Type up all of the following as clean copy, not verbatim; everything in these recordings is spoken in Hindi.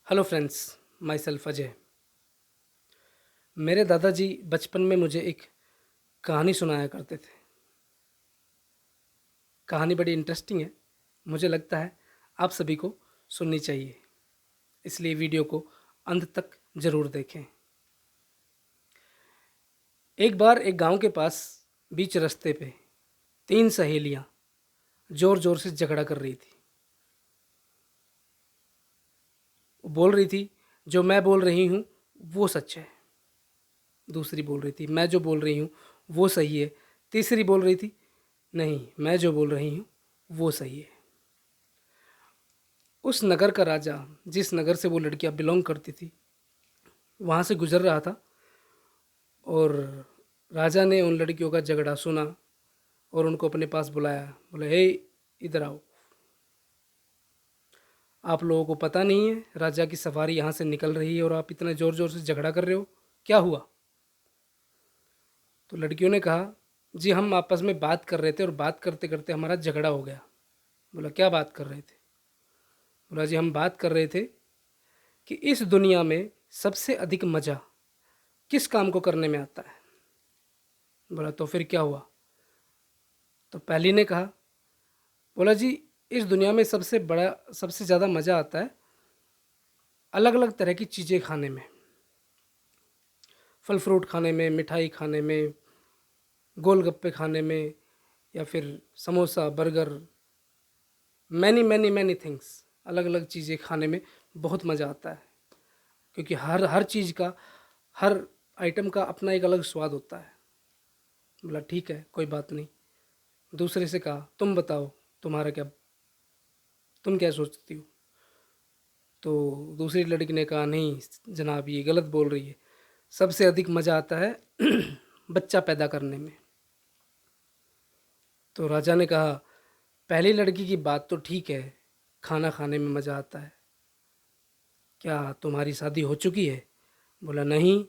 Hello friends, my self Ajay. मेरे दादाजी बचपन में मुझे एक कहानी सुनाया करते थे। कहानी बड़ी इंटरेस्टिंग है। मुझे लगता है आप सभी को सुननी चाहिए, इसलिए वीडियो को अंत तक ज़रूर देखें। एक बार एक गांव के पास बीच रास्ते पे तीन सहेलियां ज़ोर ज़ोर से झगड़ा कर रही थी। वो बोल रही थी, जो मैं बोल रही हूँ वो सच है। दूसरी बोल रही थी, मैं जो बोल रही हूँ वो सही है। तीसरी बोल रही थी, नहीं, मैं जो बोल रही हूँ वो सही है। उस नगर का राजा, जिस नगर से वो लड़कियां बिलोंग करती थी, वहाँ से गुजर रहा था और राजा ने उन लड़कियों का झगड़ा सुना और उनको अपने पास बुलाया। बोला, हे, इधर आओ। आप लोगों को पता नहीं है, राजा की सवारी यहाँ से निकल रही है और आप इतना ज़ोर ज़ोर से झगड़ा कर रहे हो, क्या हुआ? तो लड़कियों ने कहा, जी हम आपस में बात कर रहे थे और बात करते करते हमारा झगड़ा हो गया। बोला, क्या बात कर रहे थे? बोला, जी हम बात कर रहे थे कि इस दुनिया में सबसे अधिक मज़ा किस काम को करने में आता है। बोला, तो फिर क्या हुआ? तो पहली ने कहा, बोला, जी इस दुनिया में सबसे ज़्यादा मज़ा आता है अलग अलग तरह की चीज़ें खाने में, फल फ्रूट खाने में, मिठाई खाने में, गोलगप्पे खाने में, या फिर samosa, burger, many many many things. अलग अलग चीज़ें खाने में बहुत मज़ा आता है, क्योंकि हर हर चीज़ का, हर आइटम का अपना एक अलग स्वाद होता है। बोला, ठीक है, कोई बात नहीं। दूसरे से कहा, तुम बताओ, तुम्हारा क्या, तुम क्या सोचती हो? तो दूसरी लड़की ने कहा, नहीं जनाब, ये गलत बोल रही है, सबसे अधिक मज़ा आता है बच्चा पैदा करने में। तो राजा ने कहा, पहली लड़की की बात तो ठीक है, खाना खाने में मज़ा आता है, क्या तुम्हारी शादी हो चुकी है? बोला, नहीं।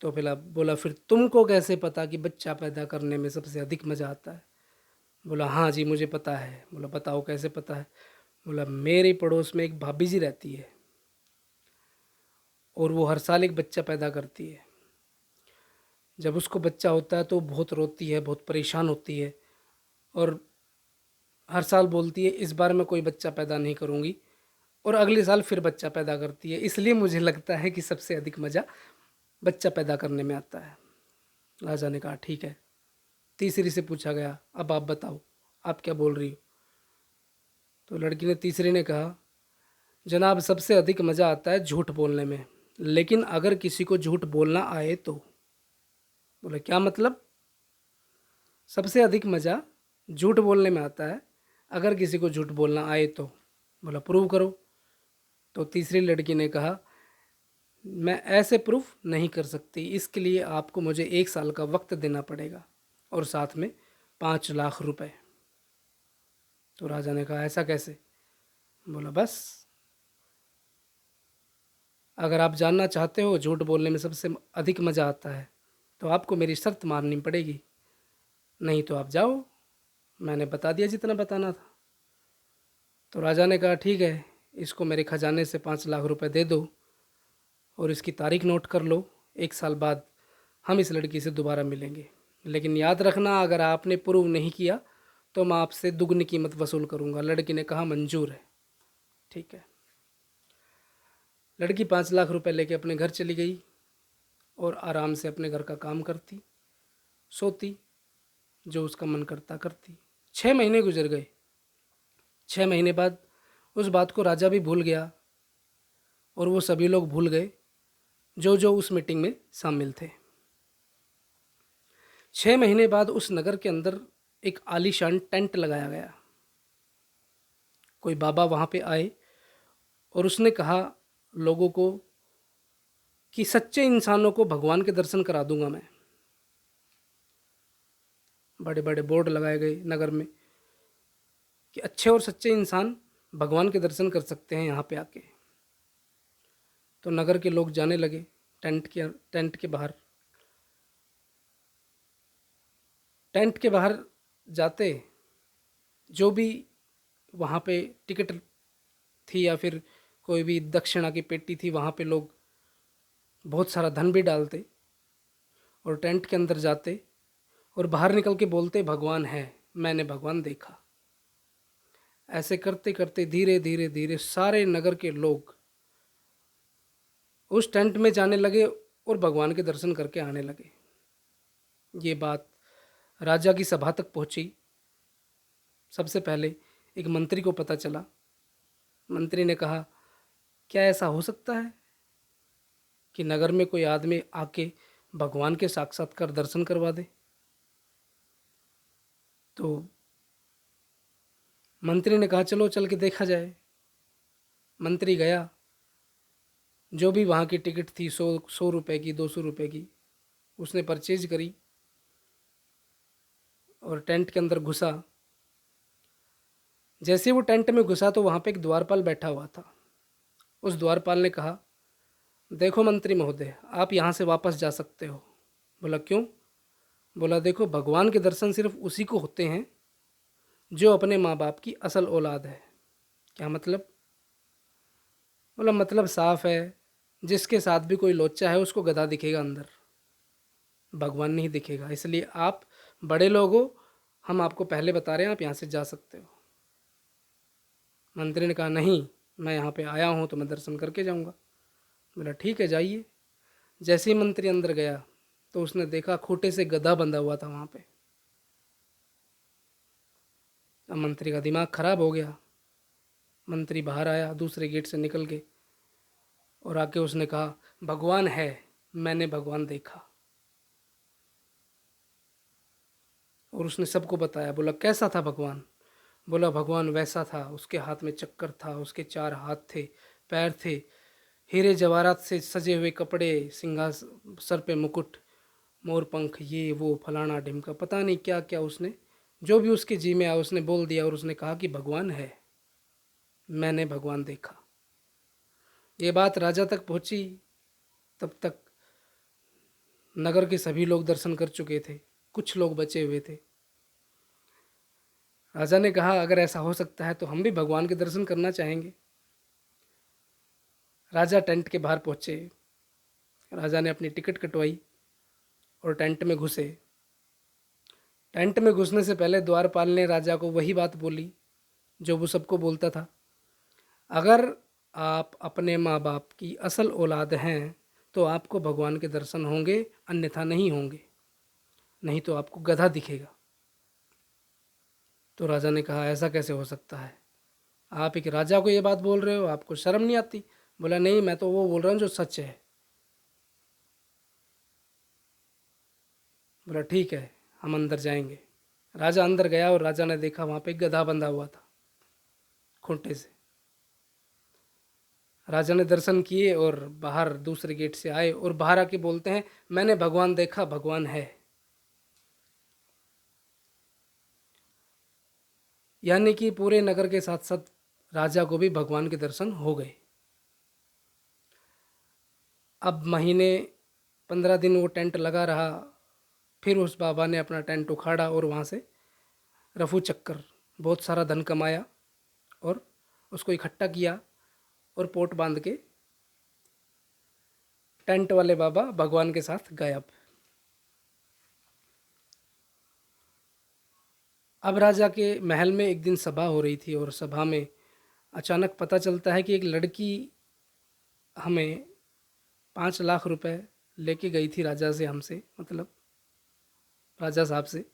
तो बोला, फिर तुमको कैसे पता कि बच्चा पैदा करने में सबसे अधिक मज़ा आता है? बोला, हाँ जी मुझे पता है। बोला, बताओ कैसे पता है? बोला, मेरे पड़ोस में एक भाभी जी रहती है और वो हर साल एक बच्चा पैदा करती है। जब उसको बच्चा होता है तो वो बहुत रोती है, बहुत परेशान होती है और हर साल बोलती है, इस बार मैं कोई बच्चा पैदा नहीं करूँगी, और अगले साल फिर बच्चा पैदा करती है। इसलिए मुझे लगता है कि सबसे अधिक मज़ा बच्चा पैदा करने में आता है। राजा ने कहा, ठीक है। तीसरी से पूछा गया, अब आप बताओ, आप क्या बोल रही हो? तो लड़की ने, तीसरी ने कहा, जनाब सबसे अधिक मज़ा आता है झूठ बोलने में, लेकिन अगर किसी को झूठ बोलना आए तो। बोले, क्या मतलब? सबसे अधिक मज़ा झूठ बोलने में आता है, अगर किसी को झूठ बोलना आए तो। बोला, प्रूव करो। तो तीसरी लड़की ने कहा, मैं ऐसे प्रूफ नहीं कर सकती, इसके लिए आपको मुझे 1 साल का वक्त देना पड़ेगा और साथ में 5 लाख रुपए। तो राजा ने कहा, ऐसा कैसे? बोला, बस, अगर आप जानना चाहते हो झूठ बोलने में सबसे अधिक मज़ा आता है तो आपको मेरी शर्त माननी पड़ेगी, नहीं तो आप जाओ, मैंने बता दिया जितना बताना था। तो राजा ने कहा, ठीक है, इसको मेरे खजाने से 5 लाख रुपए दे दो और इसकी तारीख नोट कर लो। 1 साल बाद हम इस लड़की से दोबारा मिलेंगे, लेकिन याद रखना, अगर आपने प्रूव नहीं किया तो मैं आपसे दुगनी कीमत वसूल करूँगा। लड़की ने कहा, मंजूर है, ठीक है। लड़की 5 लाख रुपए लेके अपने घर चली गई और आराम से अपने घर का काम करती, सोती, जो उसका मन करता करती। 6 महीने गुजर गए। 6 महीने बाद उस बात को राजा भी भूल गया और वो सभी लोग भूल गए जो जो उस मीटिंग में शामिल थे। 6 महीने बाद उस नगर के अंदर एक आलीशान टेंट लगाया गया। कोई बाबा वहाँ पे आए और उसने कहा लोगों को कि सच्चे इंसानों को भगवान के दर्शन करा दूंगा मैं। बड़े बड़े बोर्ड लगाए गए नगर में कि अच्छे और सच्चे इंसान भगवान के दर्शन कर सकते हैं यहाँ पे आके। तो नगर के लोग जाने लगे टेंट के बाहर। टेंट के बाहर जाते, जो भी वहाँ पे टिकट थी या फिर कोई भी दक्षिणा की पेटी थी वहाँ पे लोग बहुत सारा धन भी डालते और टेंट के अंदर जाते और बाहर निकल के बोलते भगवान है, मैंने भगवान देखा। ऐसे करते करते धीरे धीरे धीरे सारे नगर के लोग उस टेंट में जाने लगे और भगवान के दर्शन करके आने लगे। ये बात राजा की सभा तक पहुंची। सबसे पहले एक मंत्री को पता चला। मंत्री ने कहा, क्या ऐसा हो सकता है कि नगर में कोई आदमी आके भगवान के साक्षात्कार दर्शन करवा दे? तो मंत्री ने कहा, चलो चल के देखा जाए। मंत्री गया। जो भी वहाँ की टिकट थी 100 रुपए की, 200 रुपए की, उसने परचेज करी और टेंट के अंदर घुसा। जैसे वो टेंट में घुसा तो वहाँ पे एक द्वारपाल बैठा हुआ था। उस द्वारपाल ने कहा, देखो मंत्री महोदय, आप यहाँ से वापस जा सकते हो। बोला, क्यों? बोला, देखो भगवान के दर्शन सिर्फ उसी को होते हैं जो अपने माँ बाप की असल औलाद है। क्या मतलब? बोला, मतलब साफ है, जिसके साथ भी कोई लोचा है उसको गधा दिखेगा अंदर, भगवान नहीं दिखेगा। इसलिए आप बड़े लोग हो, हम आपको पहले बता रहे हैं, आप यहाँ से जा सकते हो। मंत्री ने कहा, नहीं, मैं यहाँ पे आया हूँ तो मैं दर्शन करके जाऊँगा। बोला, ठीक है, जाइए। जैसे ही मंत्री अंदर गया तो उसने देखा खूंटे से गधा बंधा हुआ था वहाँ पे। अब मंत्री का दिमाग खराब हो गया। मंत्री बाहर आया, दूसरे गेट से निकल के, और आके उसने कहा, भगवान है, मैंने भगवान देखा। और उसने सबको बताया। बोला, कैसा था भगवान? बोला, भगवान वैसा था, उसके हाथ में चक्कर था, उसके 4 हाथ थे, पैर थे, हीरे जवाहरात से सजे हुए कपड़े, सिंहास, सर पे मुकुट, मोर पंख, ये वो फलाना ढिमका, पता नहीं क्या क्या उसने जो भी उसके जी में आया उसने बोल दिया। और उसने कहा कि भगवान है, मैंने भगवान देखा। ये बात राजा तक पहुंची। तब तक नगर के सभी लोग दर्शन कर चुके थे, कुछ लोग बचे हुए थे। राजा ने कहा, अगर ऐसा हो सकता है तो हम भी भगवान के दर्शन करना चाहेंगे। राजा टेंट के बाहर पहुंचे। राजा ने अपनी टिकट कटवाई और टेंट में घुसे। टेंट में घुसने से पहले द्वारपाल ने राजा को वही बात बोली जो वो सबको बोलता था, अगर आप अपने माँ बाप की असल औलाद हैं तो आपको भगवान के दर्शन होंगे, अन्यथा नहीं होंगे, नहीं तो आपको गधा दिखेगा। तो राजा ने कहा, ऐसा कैसे हो सकता है? आप एक राजा को ये बात बोल रहे हो, आपको शर्म नहीं आती? बोला, नहीं, मैं तो वो बोल रहा हूँ जो सच है। बोला, ठीक है, हम अंदर जाएंगे। राजा अंदर गया और राजा ने देखा वहाँ पे गधा बंधा हुआ था खूंटे से। राजा ने दर्शन किए और बाहर दूसरे गेट से आए और बाहर आके बोलते हैं, मैंने भगवान देखा, भगवान है। यानी कि पूरे नगर के साथ साथ राजा को भी भगवान के दर्शन हो गए। अब महीने 15 दिन वो टेंट लगा रहा। फिर उस बाबा ने अपना टेंट उखाड़ा और वहाँ से रफू चक्कर बहुत सारा धन कमाया और उसको इकट्ठा किया और पोट बांध के टेंट वाले बाबा भगवान के साथ गायब। अब राजा के महल में एक दिन सभा हो रही थी और सभा में अचानक पता चलता है कि एक लड़की हमें 5 लाख रुपए लेके गई थी राजा से, हमसे मतलब राजा साहब से,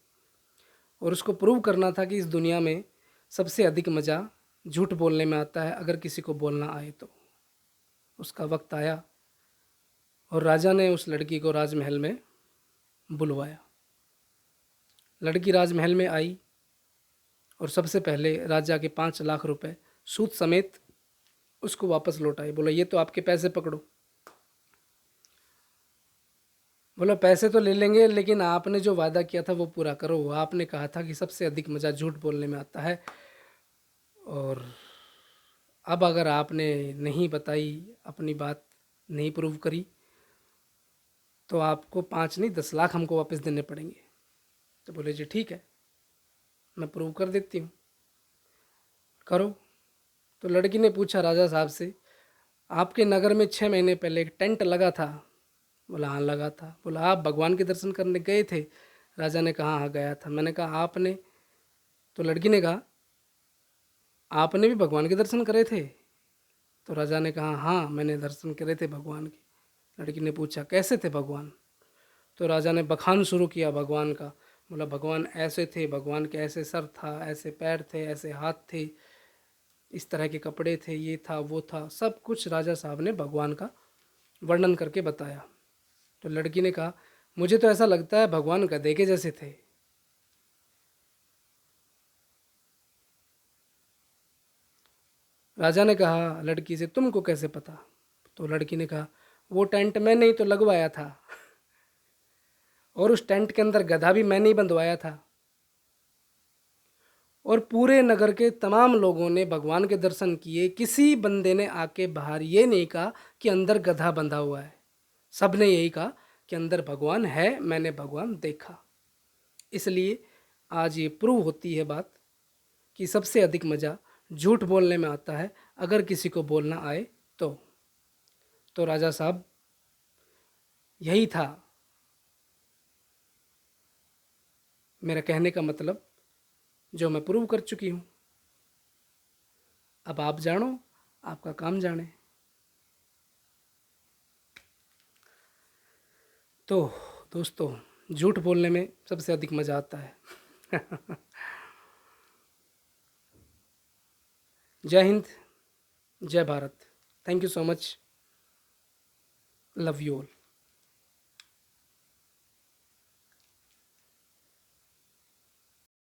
और उसको प्रूव करना था कि इस दुनिया में सबसे अधिक मज़ा झूठ बोलने में आता है, अगर किसी को बोलना आए तो। उसका वक्त आया और राजा ने उस लड़की को राजमहल में बुलवाया। लड़की राजमहल में आई और सबसे पहले राजा के 5 लाख रुपए सूद समेत उसको वापस लौटाए। बोला, ये तो आपके पैसे, पकड़ो। बोला, पैसे तो ले लेंगे, लेकिन आपने जो वादा किया था वो पूरा करो। आपने कहा था कि सबसे अधिक मज़ा झूठ बोलने में आता है, और अब अगर आपने नहीं बताई, अपनी बात नहीं प्रूव करी, तो आपको 5 नहीं 10 लाख हमको वापस देने पड़ेंगे। तो बोले, जी ठीक है, मैं प्रूव कर देती हूँ, करो। तो लड़की ने पूछा राजा साहब से, आपके नगर में 6 महीने पहले एक टेंट लगा था। बोला हाँ लगा था। बोला आप भगवान के दर्शन करने गए थे? राजा ने कहा हाँ गया था। मैंने कहा आपने? तो लड़की ने कहा आपने भी भगवान के दर्शन करे थे? तो राजा ने कहा हाँ मैंने दर्शन करे थे भगवान के। लड़की ने पूछा कैसे थे भगवान? तो राजा ने बखान शुरू किया भगवान का। बोला भगवान ऐसे थे, भगवान के ऐसे सर था, ऐसे पैर थे, ऐसे हाथ थे, इस तरह के कपड़े थे, ये था वो था, सब कुछ राजा साहब ने भगवान का वर्णन करके बताया। तो लड़की ने कहा मुझे तो ऐसा लगता है भगवान गधे के जैसे थे। राजा ने कहा लड़की से तुमको कैसे पता? तो लड़की ने कहा वो टेंट मैंने ही तो लगवाया था और उस टेंट के अंदर गधा भी मैंने ही बंधवाया था और पूरे नगर के तमाम लोगों ने भगवान के दर्शन किए। किसी बंदे ने आके बाहर ये नहीं कहा कि अंदर गधा बंधा हुआ है। सब ने यही कहा कि अंदर भगवान है, मैंने भगवान देखा। इसलिए आज ये प्रूव होती है बात कि सबसे अधिक मज़ा झूठ बोलने में आता है, अगर किसी को बोलना आए तो। तो राजा साहब यही था मेरा कहने का मतलब, जो मैं प्रूव कर चुकी हूँ। अब आप जानो, आपका काम जाने। तो दोस्तों, झूठ बोलने में सबसे अधिक मज़ा आता है। जय हिंद, जय Bharat. Thank you so much. Love you all.